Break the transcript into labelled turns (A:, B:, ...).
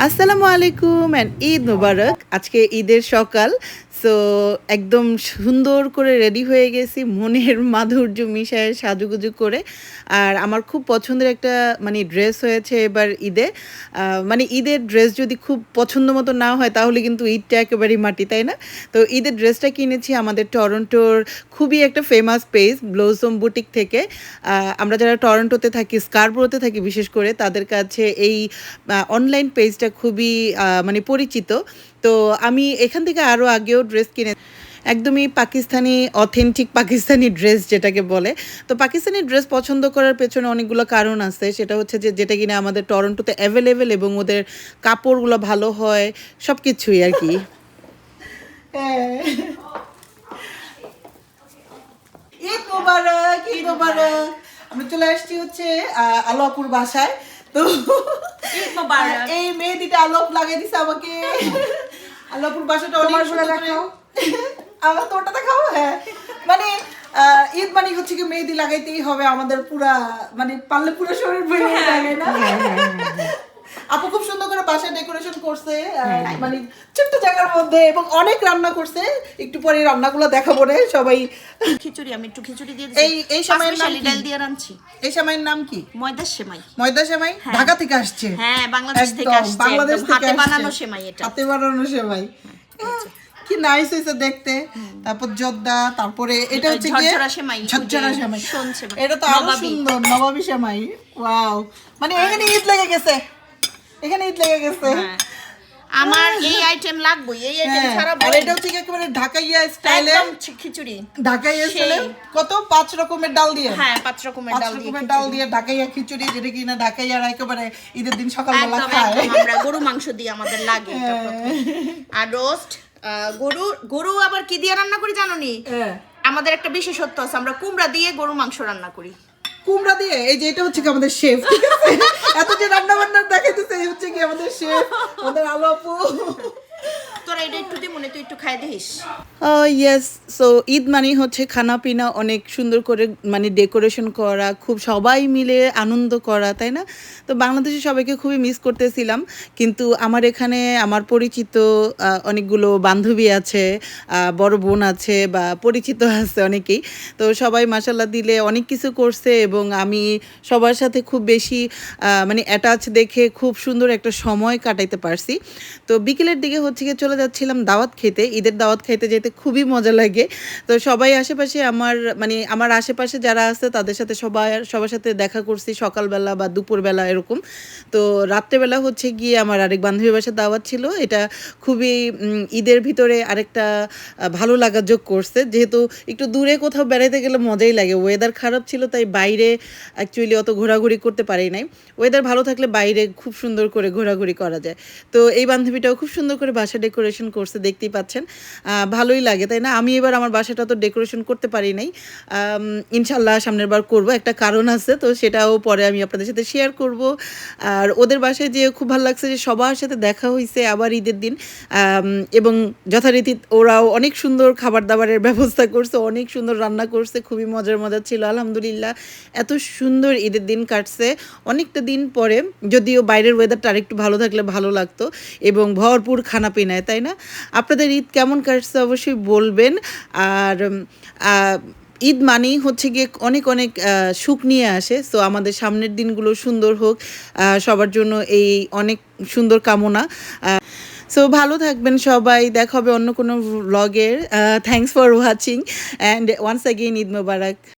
A: আসসালামু আলাইকুম অ্যান্ড ঈদ মুবারক। আজকে ঈদের সকাল। সো একদম সুন্দর করে রেডি হয়ে গেছি মনের মাধুর্য মিশায়ে সাজুগুজু করে। আর আমার খুব পছন্দের একটা ড্রেস হয়েছে এবার ঈদে। মানে ঈদের ড্রেস যদি খুব পছন্দ মতো না হয় তাহলে কিন্তু ঈদটা একেবারেই মাটি, তাই না? তো ঈদের ড্রেসটা কিনেছি আমাদের টরন্টোর খুবই একটা ফেমাস পেজ ব্লসম বুটিক থেকে। আমরা যারা টরন্টোতে থাকি, স্কারবোরোতে থাকি বিশেষ করে তাদের কাছে এই অনলাইন পেজটা খুবই পরিচিত। তো আমি এখান থেকে আরও আগেও ড্রেস কিনে একদমই পাকিস্তানি অথেন্টিক পাকিস্তানি ড্রেস যেটাকে বলে। তো পাকিস্তানি ড্রেস পছন্দ করার পেছনে অনেকগুলো কারণ আছে। সেটা হচ্ছে যে যেটা কিনা আমাদের টরন্টোতে অ্যাভেলেবেল এবং ওদের কাপড়গুলো ভালো হয়, সব কিছুই আর কি। ঈদ মোবারক, ঈদ মোবারক। আমরা চলে আসছি হচ্ছে আলোপুর বাসায়। তো এই মেহেদিটা আলোপ লাগিয়ে দিছে আমাকে। আলোপুর বাসাটা অনেক সুন্দর করে। আমার তো ওটা দেখাও, হ্যাঁ। মানে ঈদ মানে হচ্ছে কি মেহেদি লাগাইতেই হবে আমাদের পুরা, মানে পারলে পুরো শরীর ভরে লাগাই না। আপু খুব সুন্দর করে বাসায় ডেকোরেশন করছে, মানে ছোট্ট জায়গার মধ্যে, এবং অনেক রান্না করছে। একটু পরে রান্নাগুলো দেখাবো রে সবাই।
B: খিচুড়ি, আমি একটু খিচুড়ি দিয়ে
A: এই এই সময়ের নাম
B: ডাল দিয়ে রাঁধছি।
A: এই সময়ের নাম কি?
B: ময়দার সেমাই।
A: ময়দা সেমাই ঢাকা থেকে আসছে।
B: হ্যাঁ, বাংলাদেশ থেকে আসছে।
A: বাংলাদেশ থেকে
B: হাতে বানানো সেমাই এটা।
A: হাতে বানানো সেমাই। কি নাইস হইছে দেখতে। তারপর জর্দা, তারপরে এটা হচ্ছে কি
B: ঝরঝরা সেমাই।
A: ঝরঝরা সেমাই।
B: শোন সেমাই।
A: এটা তো আরো সুন্দর, নবাবী সেমাই। ওয়াও, মানে এখানে ঈদ লেগে গেছে, এখানে ঈদ লেগে গেছে।
B: আমার এই আইটেম লাগবে, এই আইটেম ছাড়া
A: আর এটা হচ্ছে কি একেবারে ঢাকাইয়া স্টাইলে
B: খিচুড়ি।
A: ঢাকাইয়া স্টাইলে কত 5 রকমের ডাল দিয়ে।
B: হ্যাঁ, 5 রকমের
A: ডাল দিয়ে ঢাকাইয়া খিচুড়ি, যেটা কিনা ঢাকাইয়ার একেবারে ঈদের দিন সকালবেলা খায়।
B: আমরা গরু মাংস দিয়ে আমাদের লাগে এটা প্রথম। আর রোস্ট গরু আবার কি দিয়ে রান্না করি জানো নি? আমাদের একটা বিশেষত্ব আছে, আমরা কুমড়া দিয়ে গরু মাংস রান্না করি।
A: কুমড়া দিয়ে? এই যে এটা হচ্ছে কি আমাদের শেফ, ঠিক আছে? এত যে রান্না বান্না দেখাইতেছে, এই হচ্ছে কি আমাদের শেফ, আমাদের আলো আপু।
B: তোরা এটা একটু দি মনে, তুই একটু খাই দেখিস।
A: ইয়েস। সো ঈদ মানেই হচ্ছে খানা পিনা অনেক সুন্দর করে ডেকোরেশন করা, খুব সবাই মিলে আনন্দ করা, তাই না? তো বাংলাদেশে সবাইকে খুবই মিস করতেছিলাম, কিন্তু আমার এখানে আমার পরিচিত অনেকগুলো বান্ধবী আছে, বড় বোন আছে, বা পরিচিত আছে অনেকেই। তো সবাই মাশাল্লাহ দিলে অনেক কিছু করছে, এবং আমি সবার সাথে খুব বেশি অ্যাটাচ দেখে খুব সুন্দর একটা সময় কাটাইতে পারছি। তো বিকেলের দিকে হচ্ছে গিয়ে চলে যাচ্ছিলাম দাওয়াত খেতে। ঈদের দাওয়াত খেতে যেতে খুবই মজা লাগে। তো সবাই আশেপাশে আমার আশেপাশে যারা আছে তাদের সাথে সবার সাথে দেখা করছি সকালবেলা বা দুপুরবেলা এরকম। তো রাত্রেবেলা হচ্ছে গিয়ে আমার আরেক বান্ধবীর বাসায় দাওয়াত ছিল। এটা খুবই ঈদের ভিতরে আরেকটা ভালো লাগা যোগ করছে, যেহেতু একটু দূরে কোথাও বেড়াইতে গেলে মজাই লাগে। ওয়েদার খারাপ ছিল তাই বাইরে অ্যাকচুয়ালি অত ঘোরাঘুরি করতে পারি নাই। ওয়েদার ভালো থাকলে বাইরে খুব সুন্দর করে ঘোরাঘুরি করা যায়। তো এই বান্ধবীটাও খুব সুন্দর করে বাসা ডেকোরেশন করছে, দেখতেই পাচ্ছেন। ভালোই লাগে, তাই না? আমি এবার আমার বাসাটা তো ডেকোরেশন করতে পারি নাই। ইনশাল্লাহ সামনের বার করব, একটা কারণ আছে, তো সেটাও পরে আমি আপনাদের সাথে শেয়ার করব। আর ওদের বাসায় যেয়ে খুব ভালো লাগছে যে সবার সাথে দেখা হয়েছে আবার ঈদের দিন, এবং যথারীতি ওরাও অনেক সুন্দর খাবার দাবারের ব্যবস্থা করছে, অনেক সুন্দর রান্না করছে, খুবই মজার ছিল। আলহামদুলিল্লাহ এত সুন্দর ঈদের দিন কাটছে অনেকটা দিন পরে, যদিও বাইরের ওয়েদারটা আরেকটু ভালো থাকলে ভালো লাগতো, এবং ভরপুর খানা পিনায়, তাই না? আপনাদের ঈদ কেমন কাটছে অবশ্যই বলবেন। আর ঈদ মানেই হচ্ছে গিয়ে অনেক অনেক সুখ নিয়ে আসে। সো আমাদের সামনের দিনগুলো সুন্দর হোক, সবার জন্য এই অনেক সুন্দর কামনা। সো ভালো থাকবেন সবাই, দেখা হবে অন্য কোনো ব্লগের। Thanks for watching and once again Eid Mobarak.